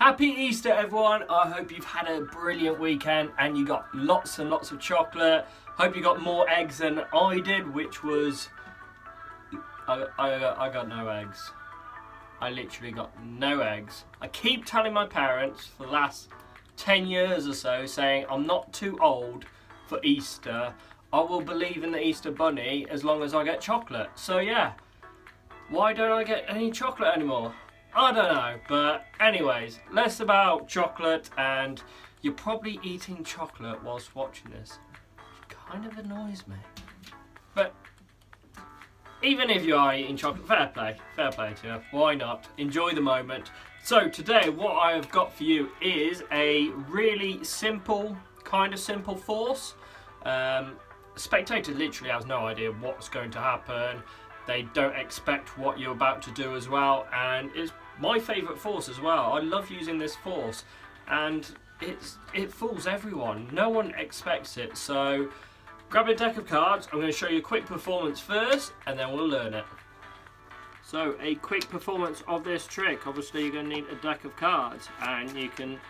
Happy Easter, everyone. I hope you've had a brilliant weekend and you got lots and lots of chocolate. Hope you got more eggs than I did, which was... I got no eggs. I literally got no eggs. I keep telling my parents for the last 10 years or so, saying I'm not too old for Easter. I will believe in the Easter Bunny as long as I get chocolate. So yeah, why don't I get any chocolate anymore? I don't know, but anyways, less about chocolate, and you're probably eating chocolate whilst watching this. It kind of annoys me. But even if you are eating chocolate, fair play to you. Why not? Enjoy the moment. So today what I have got for you is a really simple, kind of simple force. A spectator literally has no idea what's going to happen. They don't expect what you're about to do as well, and it's my favourite force as well. I love using this force, and it fools everyone. No one expects it. So grab a deck of cards. I'm going to show you a quick performance first, and then we'll learn it. So a quick performance of this trick. Obviously you're going to need a deck of cards, and you can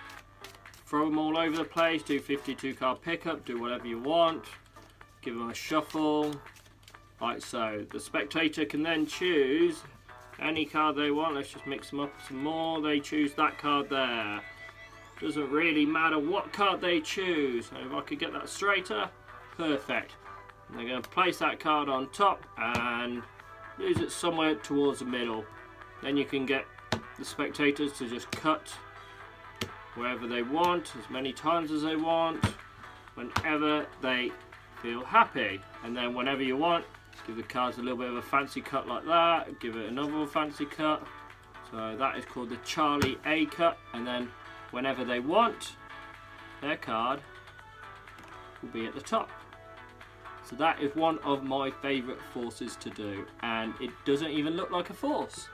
throw them all over the place, do 52 card pickup, do whatever you want, give them a shuffle. Like so. The spectator can then choose any card they want. Let's just mix them up some more. They choose that card there. Doesn't really matter what card they choose. So if I could get that straighter, perfect. And they're going to place that card on top and lose it somewhere towards the middle. Then you can get the spectators to just cut wherever they want, as many times as they want, whenever they feel happy. And then whenever you want, give the cards a little bit of a fancy cut like that, give it another fancy cut. So that is called the Charlie A cut, and then whenever they want, their card will be at the top. So that is one of my favourite forces to do, and it doesn't even look like a force.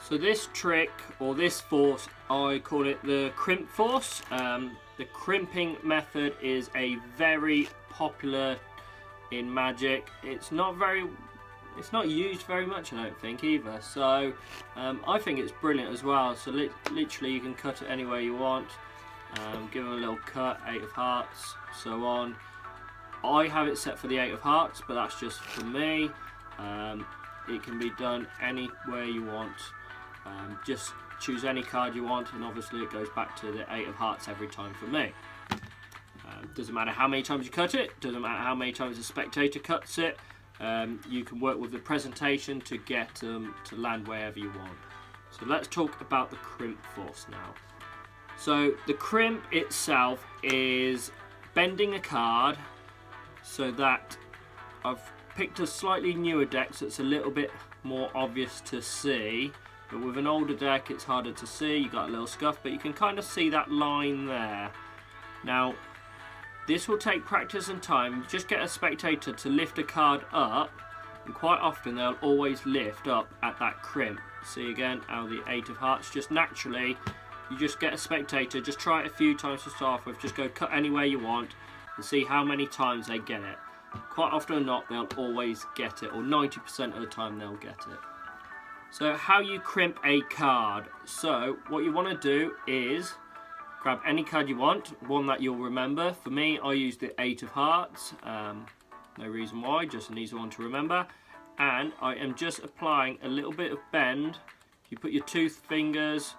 So this trick, or this force, I call it the crimp force. The crimping method is a very popular in Magic. It's not used very much, I don't think, either. So I think it's brilliant as well. So literally you can cut it anywhere you want. Give them a little cut, 8 of hearts, so on. I have it set for the 8 of hearts, but that's just for me. It can be done anywhere you want. Just choose any card you want, and obviously it goes back to the 8 of hearts every time for me. Doesn't matter how many times you cut it, doesn't matter how many times the spectator cuts it. You can work with the presentation to get to land wherever you want. So let's talk about the crimp force now. So the crimp itself is bending a card so that I've picked a slightly newer deck, so it's a little bit more obvious to see. But with an older deck it's harder to see. You got a little scuff, but you can kind of see that line there. Now this will take practice and time. You just get a spectator to lift a card up, and quite often they'll always lift up at that crimp. See again how the 8 of hearts, just naturally, you just get a spectator, just try it a few times to start off with, just go cut anywhere you want and see how many times they get it. Quite often or not, they'll always get it, or 90% of the time they'll get it. So how you crimp a card. So what you want to do is grab any card you want, one that you'll remember. For me, I use the 8 of hearts. No reason why, just an easy one to remember. And I am just applying a little bit of bend. You put your 2 fingers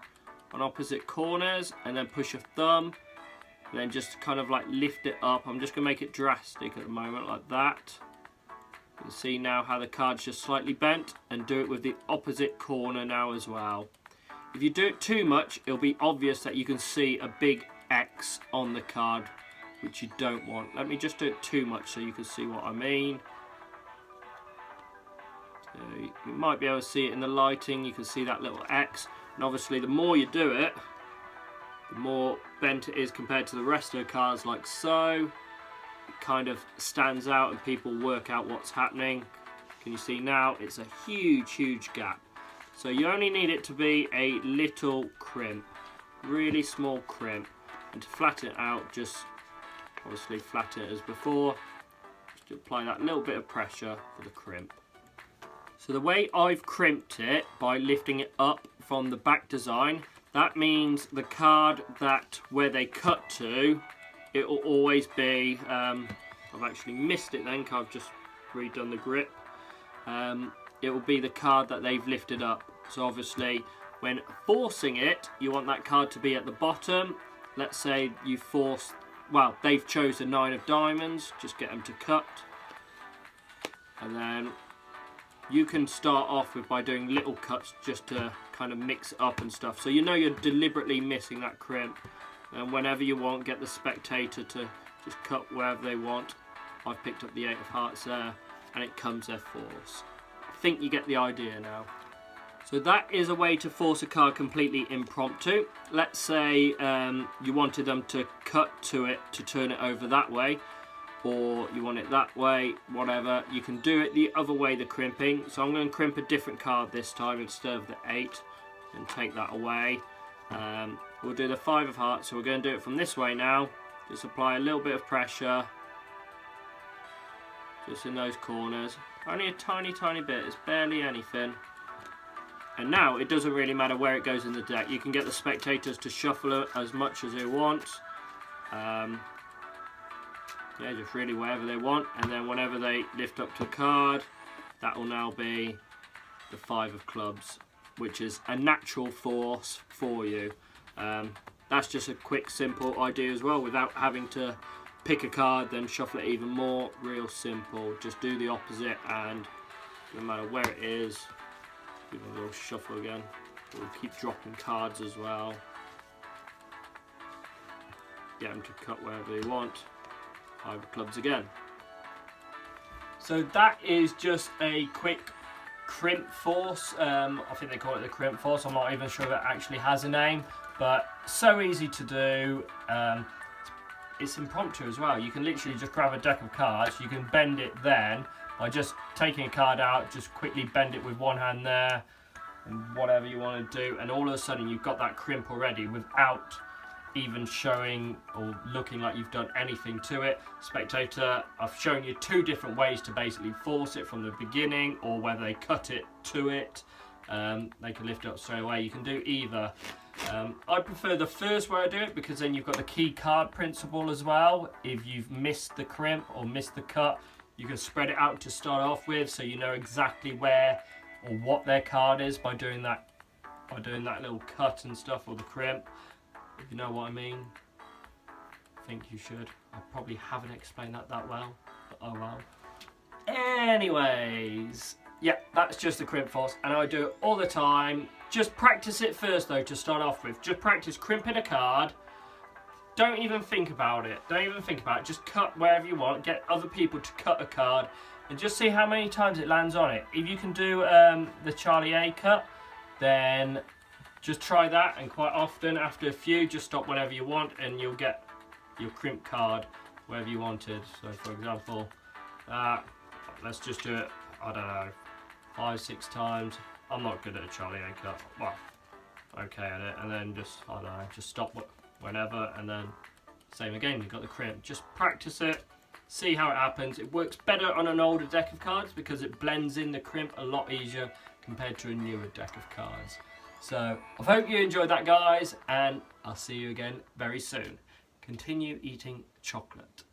on opposite corners and then push your thumb. And then just kind of like lift it up. I'm just going to make it drastic at the moment, like that. You can see now how the card's just slightly bent, and do it with the opposite corner now as well. If you do it too much, it'll be obvious that you can see a big X on the card, which you don't want. Let me just do it too much so you can see what I mean. So you might be able to see it in the lighting. You can see that little X, and obviously the more you do it, the more bent it is compared to the rest of the cards, like so. It kind of stands out and people work out what's happening. Can you see now? It's a huge gap. So you only need it to be a little crimp, really small crimp, and to flatten it out, just obviously flatten it as before, just apply that little bit of pressure for the crimp. So the way I've crimped it, by lifting it up from the back design. That means the card that where they cut to, it will always be, I've actually missed it then because I've just redone the grip. It will be the card that they've lifted up. So obviously when forcing it, you want that card to be at the bottom. Let's say you force, well, they've chosen 9 of diamonds, just get them to cut. And then you can start off with by doing little cuts just to kind of mix it up and stuff. So you know you're deliberately missing that crimp. And whenever you want, get the spectator to just cut wherever they want. I've picked up the 8 of hearts there, and it comes their force. I think you get the idea now. So that is a way to force a card completely impromptu. Let's say you wanted them to cut to it to turn it over that way, or you want it that way, whatever. You can do it the other way, the crimping. So I'm going to crimp a different card this time instead of the 8 and take that away. We'll do the 5 of hearts, so we're going to do it from this way now. Just apply a little bit of pressure just in those corners. Only a tiny bit, it's barely anything. And now it doesn't really matter where it goes in the deck. You can get the spectators to shuffle it as much as they want. Yeah, just really wherever they want. And then whenever they lift up to a card, that will now be the 5 of clubs, which is a natural force for you. That's just a quick, simple idea as well, without having to pick a card, then shuffle it even more. Real simple. Just do the opposite, and no matter where it is, give it a little shuffle again. We'll keep dropping cards as well. Get them to cut wherever they want. 5 of clubs again. So that is just a quick crimp force. I think they call it the crimp force. I'm not even sure if it actually has a name, but so easy to do. It's impromptu as well. You can literally just grab a deck of cards. You can bend it then by just taking a card out, just quickly bend it with one hand there, and whatever you want to do, and all of a sudden you've got that crimp already without even showing or looking like you've done anything to it. Spectator, I've shown you 2 different ways to basically force it from the beginning, or whether they cut it to it. They can lift it up straight away. You can do either. I prefer the first way I do it, because then you've got the key card principle as well. If you've missed the crimp or missed the cut, you can spread it out to start off with, so you know exactly where or what their card is by doing that little cut and stuff, or the crimp, if you know what I mean. I think you should. I probably haven't explained that well, but oh well. Anyways, yeah, that's just the crimp force, and I do it all the time. Just practice it first though to start off with. Just practice crimping a card. Don't even think about it. Don't even think about it. Just cut wherever you want. Get other people to cut a card, and just see how many times it lands on it. If you can do the Charlie A cut, then just try that, and quite often after a few, just stop whenever you want, and you'll get your crimp card wherever you wanted. So for example, let's just do it, I don't know, 5-6 times. I'm not good at a Charlie A cut. Well, okay at it, and then just, I don't know, just stop whenever, and then same again, you've got the crimp. Just practice it, see how it happens. It works better on an older deck of cards because it blends in the crimp a lot easier compared to a newer deck of cards. So I hope you enjoyed that, guys, and I'll see you again very soon. Continue eating chocolate.